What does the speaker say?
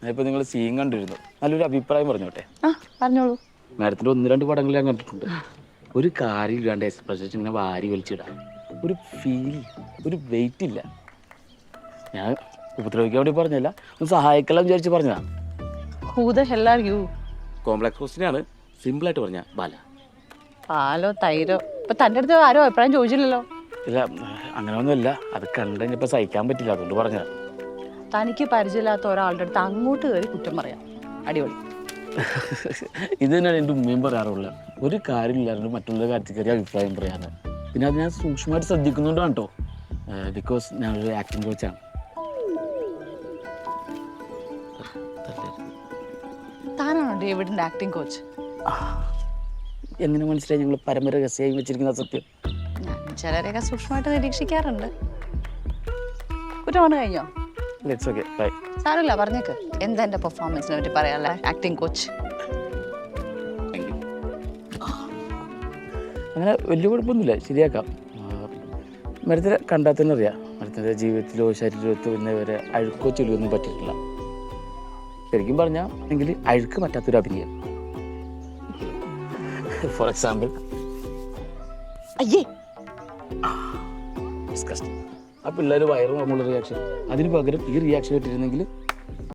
ഞാനിപ്പോൾ നിങ്ങൾ സീൻ കണ്ടിരുന്നു. നല്ലൊരു അഭിപ്രായം പറഞ്ഞോട്ടെ. പറഞ്ഞോളൂ. മാഡത്തിൻ്റെ 1-2 പടങ്ങൾ ഞാൻ കണ്ടിട്ടുണ്ട്. ഒരു കാര്യം ഇല്ലാണ്ട് എക്സ്പ്രഷൻ ഇങ്ങനെ വാരി വലിച്ചിടാം. ഒരു ഫീൽ, ഒരു വെയിറ്റ് ഇല്ല. ഞാൻ ഉപദ്രവിക്കാൻ വേണ്ടി പറഞ്ഞല്ല, ഒന്ന് സഹായിக்கலாம் വിചാരിച്ച് പറഞ്ഞതാണ്. Who the hell are you? Complex ക്വസ്റ്റ്യനാണ്. സിമ്പിളായിട്ട് പറഞ്ഞാൽ ബാല. പാലോ തൈരോ ഇപ്പൊ തൻ്റെ അടുത്ത് ആരോ അഭിപ്രായം ചോദിച്ചില്ലല്ലോ. ഇല്ല, അങ്ങനെയൊന്നുമില്ല. അത് കണ്ടുകഴിഞ്ഞപ്പോൾ സഹിക്കാൻ പറ്റില്ല, അതുകൊണ്ട് പറഞ്ഞതാണ്. തനിക്ക് പരിചയമില്ലാത്ത ഒരാളുടെ അടുത്ത് അങ്ങോട്ട് കയറി കുറ്റം പറയാം. അടിപൊളി. ഇത് തന്നെയാണ് എൻ്റെ ഉമ്മയും പറയാറുള്ളത്. ഒരു കാര്യമില്ലാണ്ട് മറ്റുള്ള കാര്യത്തിൽ കയറി അഭിപ്രായം പറയാറ്. പിന്നെ അത് ഞാൻ സൂക്ഷ്മമായിട്ട് ശ്രദ്ധിക്കുന്നുണ്ടാണ് കേട്ടോ. ബിക്കോസ് ഞാനൊരു ആക്ടിങ് കോച്ചാണ്. താനാണോ ഡേവിഡിന്റെ ആക്ടിങ് കോച്ച്? എങ്ങനെ മനസ്സിലായി ഞങ്ങൾ പരമരഹസ്യമായി വെച്ചിരിക്കുന്ന സത്യം? ഞാൻ ചിലരെയൊക്കെ സൂക്ഷ്മമായിട്ട് നിരീക്ഷിക്കാറുണ്ട്. കുറ്റമാണ് കഴിഞ്ഞോ? It's okay, bye. സാരമില്ല, പറഞ്ഞേക്ക്. എന്താ എൻ്റെ പെർഫോമൻസിനെ പറ്റി പറയാനുള്ള ആക്ടിങ് കോച്ച്? അങ്ങനെ വലിയ കുഴപ്പമൊന്നുമില്ല, ശരിയാക്കാം. മരത്തിനെ കണ്ടാൽ തന്നെ അറിയാം. മരത്തിൻ്റെ ജീവിതത്തിലോ ശരീരത്തിലോ ഇന്നവരെ അഴുക്കോ ചെളിയൊന്നും പറ്റിയിട്ടില്ല. ശരിക്കും പറഞ്ഞാൽ എങ്കിൽ അഴുക്ക് പറ്റാത്തൊരു അഭിനയം. ഫോർ എക്സാമ്പിൾ, അയ്യേ ഡിസ്കസ്റ്റ്. ആ പിള്ളേർ വയറ് നോക്കുള്ള റിയാക്ഷൻ, അതിന് പകരം ഈ റിയാക്ഷൻ ഇട്ടിരുന്നെങ്കിൽ